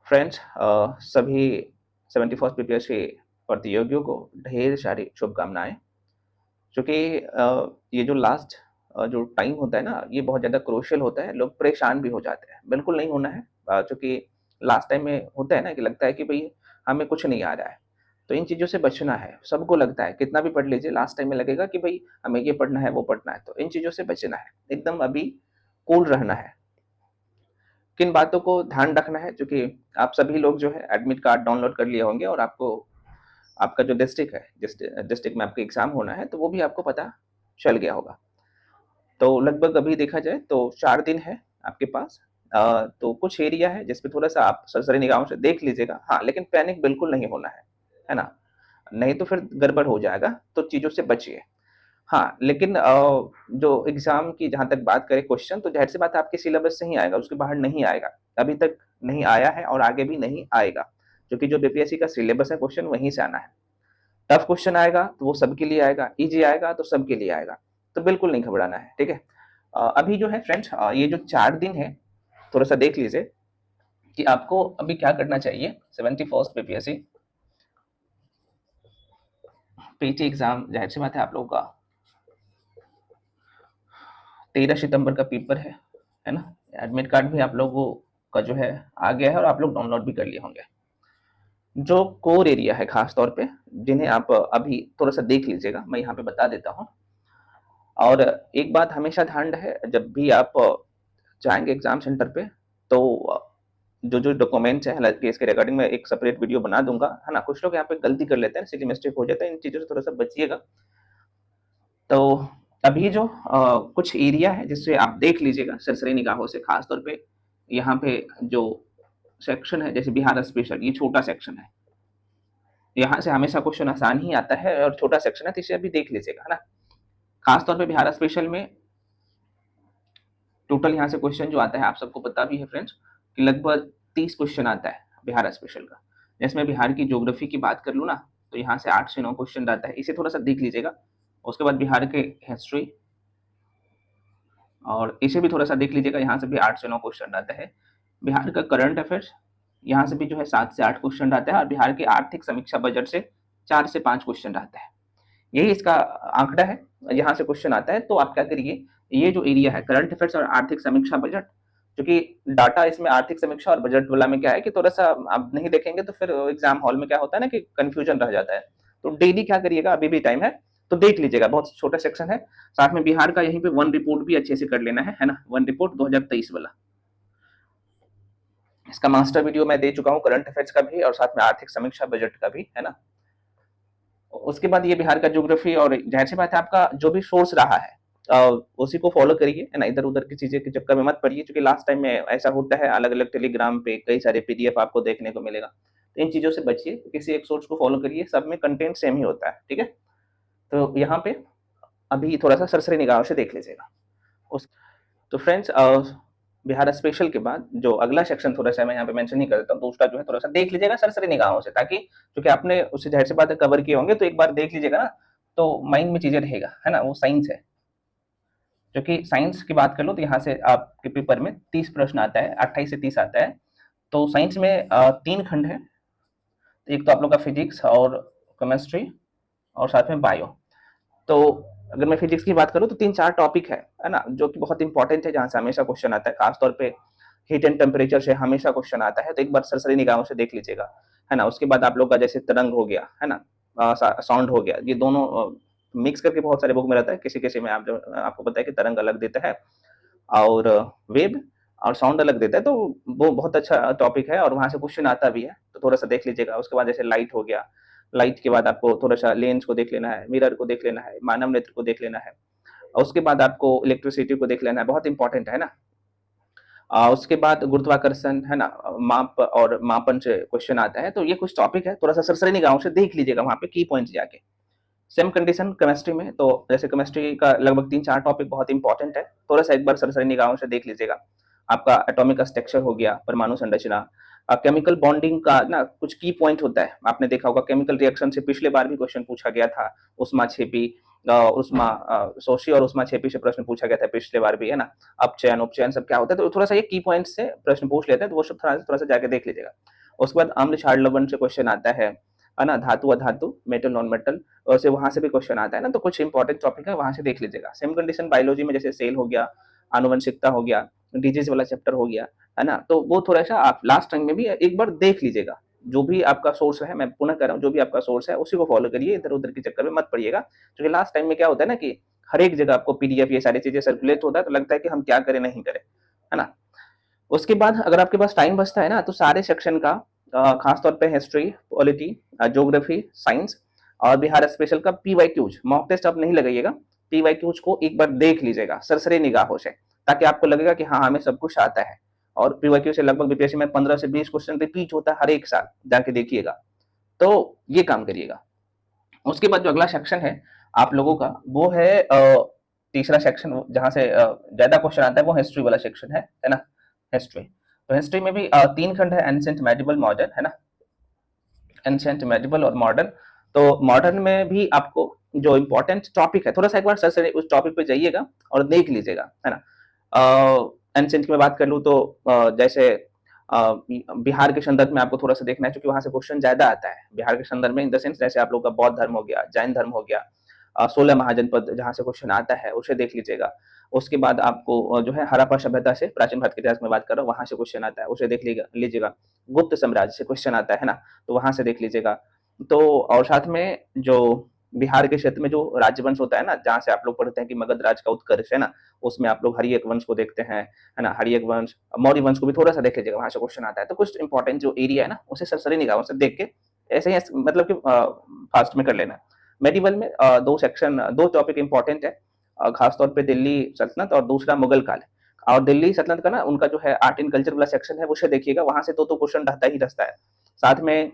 Friends, सभी 71st PPSC प्रतियोगियों को ढेर सारी शुभकामनाएं। क्योंकि ये जो लास्ट जो टाइम होता है ना, ये बहुत ज़्यादा क्रूशियल होता है। लोग परेशान भी हो जाते हैं, बिल्कुल नहीं होना है। क्योंकि लास्ट टाइम में होता है ना कि लगता है कि भाई हमें कुछ नहीं आ रहा है, तो इन चीज़ों से बचना है। सबको लगता है, कितना भी पढ़ लीजिए, लास्ट टाइम में लगेगा कि भाई हमें ये पढ़ना है, वो पढ़ना है। तो इन चीज़ों से बचना है, एकदम अभी कूल रहना है। किन बातों को ध्यान रखना है, क्योंकि आप सभी लोग जो है एडमिट कार्ड डाउनलोड कर लिए होंगे और आपको आपका जो डिस्ट्रिक्ट है, जिस डिस्ट्रिक्ट में आपका एग्जाम होना है, तो वो भी आपको पता चल गया होगा। तो लगभग अभी देखा जाए तो 4 दिन है आपके पास। तो कुछ एरिया है जिसपे थोड़ा सा आप सरसरी निगाहों से देख लीजिएगा। हाँ, लेकिन पैनिक बिल्कुल नहीं होना है ना? नहीं तो फिर गड़बड़ हो जाएगा, तो चीज़ों से बचिए। हाँ, लेकिन जो एग्ज़ाम की जहाँ तक बात करें क्वेश्चन, तो ज़ाहिर-सी बात है आपके सिलेबस से ही आएगा, उसके बाहर नहीं आएगा। अभी तक नहीं आया है और आगे भी नहीं आएगा, क्योंकि जो बीपीएससी का सिलेबस है क्वेश्चन वहीं से आना है। टफ क्वेश्चन आएगा तो वो सबके लिए आएगा, ईज़ी आएगा तो सबके लिए आएगा, तो बिल्कुल नहीं घबराना है, ठीक है? अभी जो है फ्रेंड्स, ये जो 4 दिन है, थोड़ा-सा देख लीजिए कि आपको अभी क्या करना चाहिए। 71st बीपीएससी पीटी एग्ज़ाम, ज़ाहिर-सी बात है आप लोगों का 13 सितंबर का पेपर है ना? एडमिट कार्ड भी आप लोगों का जो है आ गया है और आप लोग डाउनलोड भी कर लिए होंगे। जो कोर एरिया है खास तौर पे, जिन्हें आप अभी थोड़ा-सा देख लीजिएगा, मैं यहाँ पे बता देता हूँ। और एक बात हमेशा ध्यान रहे, जब भी आप जाएँगे एग्ज़ाम सेंटर पे, तो जो-जो डॉक्यूमेंट्स हैं, हालाँकि इसके रिगार्डिंग मैं एक सेपरेट वीडियो बना दूँगा, है ना? कुछ लोग यहाँ पे गलती कर लेते हैं, सिली मिस्टेक हो जाता है, इन चीज़ों से थोड़ा-सा बचिएगा। तो अभी जो कुछ एरिया है जिससे आप देख लीजिएगा सरसरी निगाहों से, खास तौर पे यहाँ पे जो सेक्शन है, जैसे बिहार स्पेशल, ये छोटा सेक्शन है। यहाँ से हमेशा क्वेश्चन आसान ही आता है और छोटा सेक्शन है, तो इसे अभी देख लीजिएगा, है ना? खास तौर पे बिहार स्पेशल में टोटल यहाँ से क्वेश्चन जो आता है, आप सबको पता भी है फ्रेंड्स, कि लगभग 30 क्वेश्चन आता है बिहार स्पेशल का। जैसे मैं बिहार की ज्योग्राफी की बात कर लूँ ना, तो यहाँ से 8 से 9 क्वेश्चन आता है, इसे थोड़ा-सा देख लीजिएगा। उसके बाद बिहार के हिस्ट्री, और इसे भी थोड़ा-सा देख लीजिएगा, यहाँ से भी 8 से 9 क्वेश्चन आता है। बिहार का करंट अफेयर्स, यहाँ से भी जो है 7 से 8 क्वेश्चन आता है, और बिहार की आर्थिक समीक्षा बजट से 4 से 5 क्वेश्चन आता है। यही इसका आंकड़ा है, यहाँ से क्वेश्चन आता है। तो आप क्या करिए, ये जो एरिया है करंट अफेयर्स और आर्थिक समीक्षा बजट, क्योंकि डाटा इसमें आर्थिक समीक्षा और बजट वाला में क्या है कि थोड़ा-सा आप नहीं देखेंगे तो फिर एग्ज़ाम हॉल में क्या होता है ना कि कन्फ्यूजन रह जाता है। तो डेली क्या करिएगा, अभी भी टाइम है, तो देख लीजिएगा, बहुत छोटा सेक्शन है। साथ में बिहार का यहीं पे वन रिपोर्ट भी अच्छे से कर लेना है ना? वन रिपोर्ट 2023 वाला। इसका मास्टर वीडियो मैं दे चुका हूँ, करंट अफेयर्स का भी और साथ में आर्थिक समीक्षा बजट का भी, है ना? उसके बाद ये बिहार का ज्योग्राफी, और ज़ाहिर-सी बात है आपका जो भी सोर्स रहा है उसी को फॉलो करिए, है ना? इधर-उधर की चीज़ें के चक्कर में मत पड़िए, क्योंकि लास्ट टाइम में ऐसा होता है, अलग-अलग टेलीग्राम पे कई सारे पीडीएफ आपको देखने को मिलेगा। तो इन चीज़ों से बचिए, किसी एक सोर्स को फॉलो करिए, सब में कंटेंट सेम ही होता है, ठीक है? तो यहाँ पे अभी थोड़ा-सा सरसरी निगाहों से देख लीजिएगा। उस तो फ्रेंड्स, बिहार स्पेशल के बाद जो अगला सेक्शन थोड़ा-सा मैं यहाँ पे मेंशन नहीं कर देता हूँ, तो उसका जो है थोड़ा-सा देख लीजिएगा सरसरी निगाहों से, ताकि क्योंकि आपने उससे ज़ाहिर-सी बात है कवर किए होंगे, तो एक बार देख लीजिएगा ना, तो माइंड में चीज़ें रहेगा, है ना? वो साइंस है। क्योंकि साइंस की बात कर लो तो यहाँ से आपके पेपर में 30 प्रश्न आता है, 28 से 30 आता है। तो साइंस में 3 खंड है। एक तो आप लोग का फिजिक्स और केमिस्ट्री और साथ में बायो। तो अगर मैं फिजिक्स की बात करूँ तो 3-4 टॉपिक है ना? जो कि बहुत इंपॉर्टेंट है, जहाँ से हमेशा क्वेश्चन आता है, खास तौर पे हीट एंड टेम्परेचर से हमेशा क्वेश्चन आता है, तो एक बार सरसरी निगाहों से देख लीजिएगा, है ना? उसके बाद आप लोग का जैसे तरंग हो गया, है ना? साउंड हो गया, ये दोनों मिक्स करके बहुत सारे बुक में रहता है, किसी-किसी में आपको पता है कि तरंग अलग देता है और वेव और साउंड अलग देता है, तो वो बहुत अच्छा टॉपिक है और वहाँ से क्वेश्चन आता भी है, तो थोड़ा-सा देख लीजिएगा। उसके बाद जैसे लाइट हो गया, लाइट के बाद आपको थोड़ा-सा लेंस को देख लेना है, मिरर को देख लेना है, मानव नेत्र को देख लेना है, और उसके बाद आपको इलेक्ट्रिसिटी को देख लेना है, बहुत इंपॉर्टेंट है ना? उसके बाद गुरुत्वाकर्षण, है ना? माप और मापन से क्वेश्चन आता है, तो ये कुछ टॉपिक है, थोड़ा-सा सरसरी निगाहों से देख लीजिएगा वहाँ पे की पॉइंट्स जाके। सेम कंडीशन केमिस्ट्री में, तो जैसे केमिस्ट्री का लगभग 3-4 टॉपिक बहुत इंपॉर्टेंट है, थोड़ा-सा एक बार सरसरी निगाहों से देख लीजिएगा। आपका एटॉमिक स्ट्रक्चर हो गया, परमाणु संरचना, केमिकल बॉन्डिंग का ना कुछ की पॉइंट होता है, आपने देखा होगा केमिकल रिएक्शन से पिछले बार भी क्वेश्चन पूछा गया था, ऊष्मा-छेपी, शोषी और ऊष्मा-छेपी से प्रश्न पूछा गया था पिछले बार भी, है ना? अपचयन, उपचयन सब क्या होता है, तो थोड़ा-सा ये की पॉइंट से प्रश्न पूछ लेते हैं, तो वो सब थोड़ा-सा जाके देख लीजिएगा। उसके बाद अम्ल क्षार लवण से क्वेश्चन आता है ना, धातु अधातु, मेटल नॉन मेटल, और से वहां से भी क्वेश्चन आता है ना, तो कुछ इंपॉर्टेंट टॉपिक है वहां से देख लीजिएगा। सेम कंडीशन बायोलॉजी में जैसे सेल हो गया, आनुवंशिकता हो गया, डिजीज वाला चैप्टर हो गया, है ना, तो वो थोड़ा सा आप लास्ट टाइम में भी एक बार देख लीजिएगा। जो भी आपका सोर्स है, मैं पुनः कह रहा हूँ, जो भी आपका सोर्स है उसी को फॉलो करिए, इधर उधर के चक्कर में मत पड़िएगा, क्योंकि लास्ट टाइम में क्या होता है ना कि हर एक जगह आपको पीडीएफ ये सारी चीजें सर्कुलेट होता है, तो लगता है कि हम क्या करें नहीं करें, है ना। उसके बाद अगर आपके पास टाइम बचता है ना, तो सारे सेक्शन का खासतौर पे हिस्ट्री, पॉलिटी, ज्योग्राफी, साइंस और बिहार स्पेशल का पीवाईक्यूज, मॉक टेस्ट आप नहीं लगाइएगा, पीवाईक्यूज को एक बार देख लीजिएगा सरसरी निगाहों से, ताकि आपको लगेगा कि हाँ हमें सब कुछ आता है। और पीवाईक्यू से लगभग बीपीएससी में 15 से 20 क्वेश्चन रिपीट होता है हर एक साल, जाके देखिएगा, तो ये काम करिएगा। उसके बाद जो अगला सेक्शन है आप लोगों का, वो है तीसरा सेक्शन, जहां से ज्यादा क्वेश्चन आता है, वो हिस्ट्री वाला सेक्शन है ना, हिस्ट्री। तो हिस्ट्री में भी 3 खंड है, एंशिएंट, मेडिवल, मॉडर्न, है ना, एंशिएंट, मेडिवल और मॉडर्न। तो मॉडर्न में भी आपको जो इंपॉर्टेंट टॉपिक है, थोड़ा सा एक बार सर उस टॉपिक पे जाइएगा और देख लीजिएगा, है ना। एंशिएंट की मैं बात कर लूँ तो जैसे बिहार के संदर्भ में आपको थोड़ा सा देखना है, क्योंकि वहां से क्वेश्चन ज्यादा आता है बिहार के संदर्भ में, इन द सेंस जैसे आप लोग का बौद्ध धर्म हो गया, जैन धर्म हो गया, 16 महाजनपद जहां से क्वेश्चन आता है उसे देख लीजिएगा। उसके बाद आपको जो है हड़प्पा सभ्यता से, प्राचीन भारत के इतिहास में बात कर रहा हूँ, वहां से क्वेश्चन आता है, उसे देख लीजिएगा। गुप्त साम्राज्य से क्वेश्चन आता है ना, तो वहां से देख लीजिएगा। तो और साथ में जो बिहार के क्षेत्र में जो राज्यवंश होता है ना, जहाँ से आप लोग पढ़ते हैं कि मगध राज का उत्कर्ष है ना, उसमें आप लोग हरियक वंश को देखते हैं, है ना, हरियक वंश, मौर्य वंश को भी थोड़ा सा देख लीजिएगा, वहां से क्वेश्चन आता है। तो कुछ इंपॉर्टेंट जो एरिया है ना, उसे सरसरी निगाहों से देख के ऐसे ही मतलब कि फास्ट में कर लेना। मेडिवल में दो टॉपिक इंपॉर्टेंट है, खासतौर पे दिल्ली सल्तनत और दूसरा मुगल काल। और दिल्ली सल्तनत का ना उनका जो है आर्ट एंड कल्चर वाला सेक्शन है, उसे देखिएगा, वहां से तो क्वेश्चन रहता ही रहता है। साथ में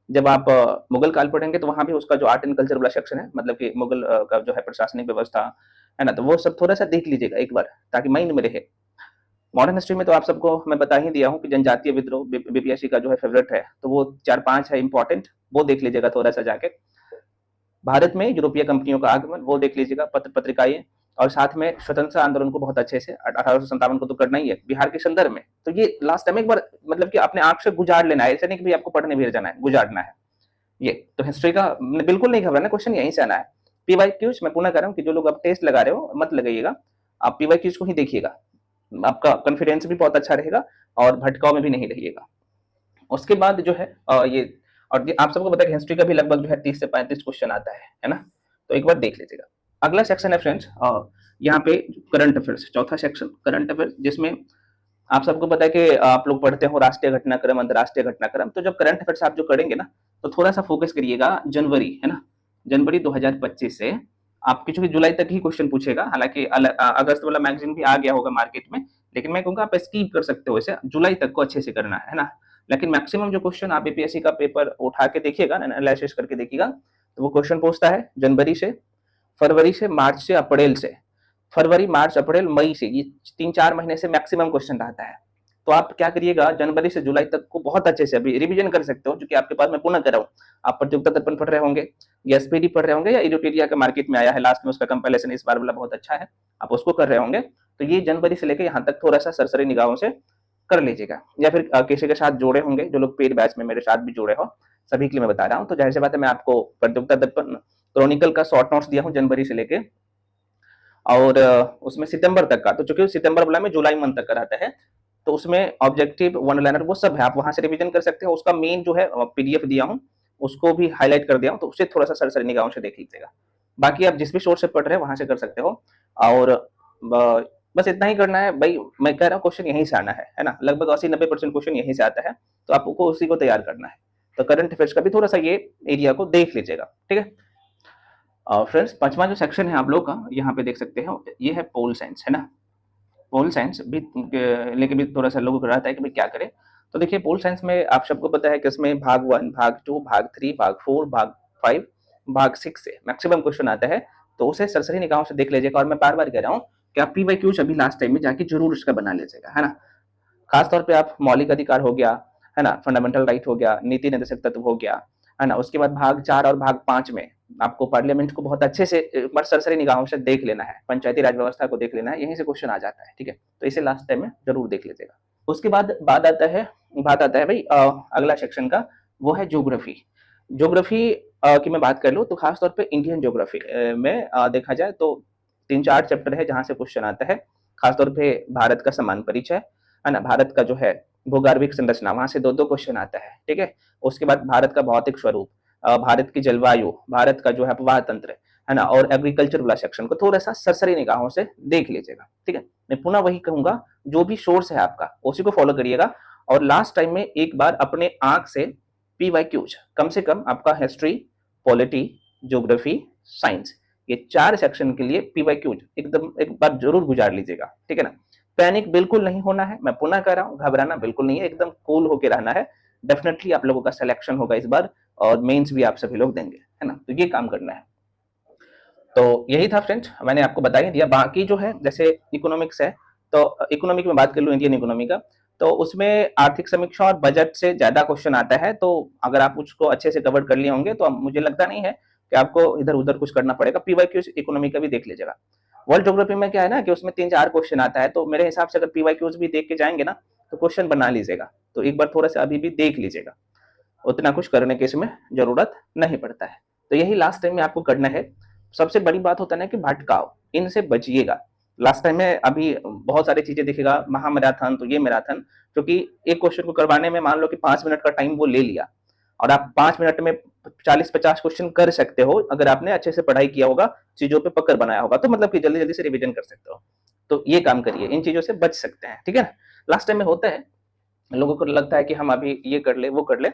जब आप मुगल काल पढ़ेंगे तो वहां भी उसका जो आर्ट एंड कल्चर वाला सेक्शन है, मतलब कि मुगल का जो है प्रशासनिक व्यवस्था, है ना, तो वो सब थोड़ा सा देख लीजिएगा एक बार, ताकि माइंड में रहे। मॉडर्न हिस्ट्री में तो आप सबको मैं बता ही दिया हूँ कि जनजातीय विद्रोह बीपीएससी का जो है फेवरेट है, तो वो 4-5 है इंपॉर्टेंट, वो देख लीजिएगा थोड़ा सा जाके। भारत में यूरोपीय कंपनियों का आगमन, वो देख लीजिएगा, पत्र पत्रिकाएं, और साथ में स्वतंत्रता आंदोलन को बहुत अच्छे से 1857 को तो करना ही है बिहार के संदर्भ में। तो ये लास्ट टाइम एक बार मतलब कि अपने आंख से गुजार लेना है, ऐसा नहीं कि भाई आपको पढ़ने भेज जाना है, गुजारना है। ये तो हिस्ट्री का बिल्कुल नहीं घबराना, क्वेश्चन यहीं से आना है। पीवाईक्यूज मैं पुनः कर रहा हूँ कि जो लोग आप टेस्ट लगा रहे हो मत लगाइएगा, आप पीवाईक्यूज को ही देखिएगा, आपका कॉन्फिडेंस भी बहुत अच्छा रहेगा और भटकाव में भी नहीं रहिएगा। उसके बाद जो है ये, और आप सबको पता है कि हिस्ट्री का भी लगभग जो है 30 से 35 क्वेश्चन आता है ना, तो एक बार देख लीजिएगा। अगला सेक्शन है फ्रेंड्स, यहाँ पे करंट अफेयर्स, चौथा सेक्शन करंट अफेयर्स, जिसमें आप सबको पता है कि आप लोग पढ़ते हो राष्ट्रीय घटनाक्रम, अंतर्राष्ट्रीय घटनाक्रम, तो जब करंट अफेयर्स आप जो करेंगे ना, तो थोड़ा सा फोकस करिएगा जनवरी, है ना, जनवरी 2025 से आपके, चूंकि जुलाई तक ही क्वेश्चन पूछेगा, हालांकि अगस्त वाला मैगजीन भी आ गया होगा मार्केट में, लेकिन मैं कहूँगा आप स्कीप कर सकते हो इसे, जुलाई तक को अच्छे से करना है ना। लेकिन मैक्सिमम जो क्वेश्चन आप बीपीएससी का पेपर उठा के देखिएगा, एनालिसिस करके देखिएगा, तो वो क्वेश्चन पूछता है जनवरी से, फरवरी से, मार्च से, अप्रैल से, फरवरी, मार्च, अप्रैल, मई से, ये 3-4 महीने से मैक्सिमम क्वेश्चन रहता है। तो आप क्या करिएगा, जनवरी से जुलाई तक को बहुत अच्छे से अभी रिवीजन कर सकते हो, जो कि आपके पास मैं पुनः कर रहा हूँ। आप प्रतियोगिता दर्पण पढ़ रहे होंगे, या एसपीडी पढ़ रहे होंगे, या इडोटेरिया का मार्केट में आया है लास्ट में, उसका कंपाइलेशन इस बार वाला बहुत अच्छा है, आप उसको कर रहे होंगे। तो ये जनवरी से लेकर यहाँ तक थोड़ा सा सरसरी निगाहों से कर लीजिएगा, या फिर किसी के साथ जोड़े होंगे, जो लोग पेड बैच में मेरे साथ भी जुड़े हो, सभी के लिए मैं बता रहा हूँ। तो जाहिर सी बात है, मैं आपको प्रतियोगिता दर्पण क्रॉनिकल का शॉर्ट नोट्स दिया हूँ जनवरी से लेके, और उसमें सितंबर तक का, तो चूंकि सितंबर वाला में जुलाई मंथ तक का रहता है, तो उसमें ऑब्जेक्टिव, वन लाइनर, वो सब है, आप वहां से रिवीजन कर सकते हो। उसका मेन जो है पीडीएफ दिया हूँ, उसको भी हाईलाइट कर दिया हूँ, तो उसे थोड़ा सा सरसरी निगाहों से देख लीजिएगा। बाकी आप जिस भी सोर्स से पढ़ रहे हैं वहां से कर सकते हो, और बस इतना ही करना है भाई। मैं कह रहा हूँ क्वेश्चन यहीं से आना है ना, लगभग 80-90% क्वेश्चन यहीं से आता है, तो आपको उसी को तैयार करना है। तो करंट अफेयर्स का भी थोड़ा सा ये एरिया को देख लीजिएगा, ठीक है। फ्रेंड्स, पांचवा जो सेक्शन है आप लोग का, यहाँ पे देख सकते हो, ये है पोल साइंस, है ना। पोल साइंस भी लेके भी थोड़ा सा लोगों को रहता है कि भाई क्या करें। तो देखिए, पोल साइंस में आप सबको पता है कि इसमें भाग 1, भाग 2, भाग 3, भाग 4, भाग 5, भाग 6 से मैक्सिमम क्वेश्चन आता है, तो उसे सरसरी निगाहों से देख लीजिएगा। और मैं बार बार कह रहा हूँ कि आप पीवाईक्यूज अभी लास्ट टाइम में जाके जरूर उसका बना लीजिएगा, है ना। खासतौर पे आप मौलिक अधिकार हो गया, है ना, फंडामेंटल राइट हो गया, नीति निर्देशक तत्व हो गया, है ना। उसके बाद भाग 4 और भाग 5 में आपको पार्लियामेंट को बहुत अच्छे से एक बार सरसरी निगाहों से देख लेना है, पंचायती राज व्यवस्था को देख लेना है, यहीं से क्वेश्चन आ जाता है, ठीक है। तो इसे लास्ट टाइम में जरूर देख लीजिएगा। उसके बाद बात आता है भाई अगला सेक्शन का, वो है ज्योग्राफी। ज्योग्राफी की मैं बात कर लूँ तो खास तौर पे इंडियन ज्योग्राफी में देखा जाए तो 3-4 चैप्टर है जहाँ से क्वेश्चन आता है। खास तौर पे भारत का समान परिचय, है ना, भारत का जो है भूगर्भिक संरचना, वहाँ से 2-2 क्वेश्चन आता है, ठीक है। उसके बाद भारत का भौतिक स्वरूप, भारत की जलवायु, भारत का जो है अपवाह तंत्र, है ना, और एग्रीकल्चर वाला सेक्शन को थोड़ा सा सरसरी निगाहों से देख लीजिएगा, ठीक है। मैं पुनः वही कहूंगा, जो भी सोर्स है आपका उसी को फॉलो करिएगा, और लास्ट टाइम में एक बार अपने आंख से पीवाईक्यूज कम से कम आपका हिस्ट्री, पॉलिटी, ज्योग्राफी, साइंस, ये 4 सेक्शन के लिए पीवाईक्यूज एकदम एक बार जरूर गुजार लीजिएगा, ठीक है ना। पैनिक बिल्कुल नहीं होना है, मैं पुनः कह रहा हूँ, घबराना बिल्कुल नहीं है, एकदम कूल होकर रहना है। डेफिनेटली आप लोगों का सिलेक्शन होगा इस बार, और मेंस भी आप सभी लोग देंगे, है ना, तो ये काम करना है। तो यही था फ्रेंड्स, मैंने आपको बता ही दिया। बाकी जो है जैसे इकोनॉमिक्स है, तो इकोनॉमिक में बात कर लूँ इंडियन इकोनॉमी का, तो उसमें आर्थिक समीक्षा और बजट से ज्यादा क्वेश्चन आता है। तो अगर आप उसको अच्छे से कवर कर लिए होंगे तो मुझे लगता नहीं है कि आपको इधर उधर कुछ करना पड़ेगा। पीवाईक्यू इकोनॉमी का भी देख लीजिएगा। वर्ल्ड ज्योग्राफी में क्या है ना कि उसमें 3-4 क्वेश्चन आता है, तो मेरे हिसाब से अगर पीवाईक्यूज भी देख के जाएंगे ना तो क्वेश्चन बना लीजिएगा, तो एक बार थोड़ा सा अभी भी देख लीजिएगा, उतना कुछ करने की इसमें जरूरत नहीं पड़ता है। तो यही लास्ट टाइम में आपको करना है। सबसे बड़ी बात होता है ना कि भटकाव, इनसे बचिएगा। लास्ट टाइम में अभी बहुत सारी चीजें दिखेगा, महामैराथन तो ये मैराथन, क्योंकि एक क्वेश्चन को करवाने में मान लो कि 5 मिनट का टाइम वो ले लिया, और आप 5 मिनट में 40-50 क्वेश्चन कर सकते हो अगर आपने अच्छे से पढ़ाई किया होगा, चीजों पे पकड़ बनाया होगा, तो मतलब कि जल्दी जल्दी से रिविजन कर सकते हो। तो ये काम करिए, इन चीजों से बच सकते हैं, ठीक है ना। लास्ट टाइम में होता है, लोगों को लगता है कि हम अभी ये कर ले वो कर ले,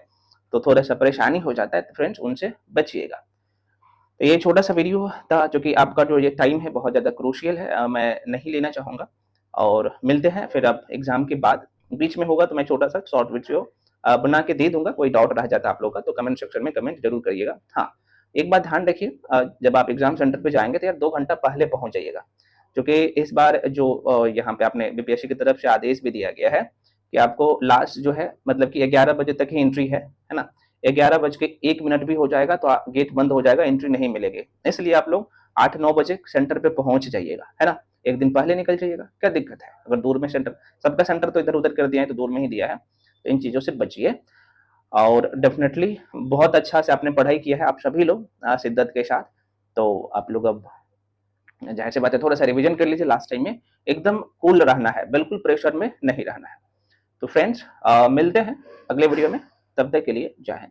तो थोड़ा सा परेशानी हो जाता है, तो फ्रेंड्स उनसे बचिएगा। तो ये छोटा सा वीडियो था, जो कि आपका जो ये टाइम है बहुत ज़्यादा क्रूशियल है, मैं नहीं लेना चाहूँगा। और मिलते हैं फिर अब एग्जाम के बाद, बीच में होगा तो मैं छोटा सा शॉर्ट वीडियो बना के दे दूंगा। कोई डाउट रह जाता है आप लोग का तो कमेंट सेक्शन में कमेंट जरूर करिएगा। हाँ, एक बात ध्यान रखिए, जब आप एग्जाम सेंटर पे जाएंगे तो यार 2 घंटा पहले पहुंच जाइएगा, क्योंकि इस बार जो यहाँ पे आपने बीपीएससी की तरफ से आदेश भी दिया गया है कि आपको लास्ट जो है मतलब कि 11 बजे तक ही एंट्री है ना। 11 बज के 1 मिनट भी हो जाएगा तो गेट बंद हो जाएगा, एंट्री नहीं मिलेगी। इसलिए आप लोग 8-9 बजे सेंटर पे पहुंच जाइएगा, है ना। एक दिन पहले निकल जाइएगा, क्या दिक्कत है। अगर दूर में सेंटर, सबका सेंटर तो इधर उधर कर दिया है, तो दूर में ही दिया है, तो इन चीजों से बचिए। और डेफिनेटली बहुत अच्छा से आपने पढ़ाई किया है आप सभी लोग शिद्दत के साथ। तो आप लोग अब जाहिर सी बात है थोड़ा सा रिवीजन कर लीजिए। लास्ट टाइम में एकदम कूल रहना है, बिल्कुल प्रेशर में नहीं रहना है। तो फ्रेंड्स मिलते हैं अगले वीडियो में, तब तक के लिए जय हिंद।